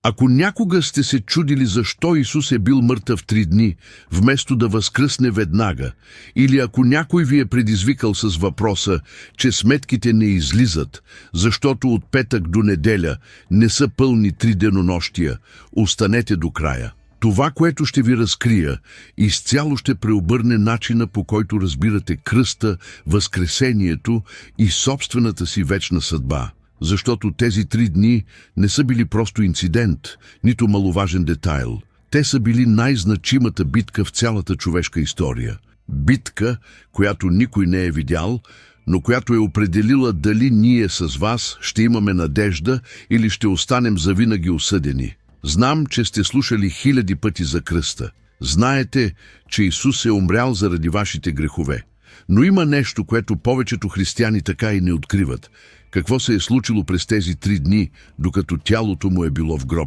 Ако някога сте се чудили защо Исус е бил мъртъв 3 дни, вместо да възкръсне веднага, или ако някой ви е предизвикал с въпроса, че сметките не излизат, защото от петък до неделя не са пълни 3 денонощия, останете до края. Това, което ще ви разкрия, изцяло ще преобърне начина, по който разбирате кръста, възкресението и собствената си вечна съдба. Защото тези 3 дни не са били просто инцидент, нито маловажен детайл. Те са били най-значимата битка в цялата човешка история. Битка, която никой не е видял, но която е определила дали ние с вас ще имаме надежда или ще останем завинаги осъдени. Знам, че сте слушали 1000 пъти за кръста. Знаете, че Исус е умрял заради вашите грехове. Но има нещо, което повечето християни така и не откриват. Какво се е случило през тези 3 дни, докато тялото му е било в гроб?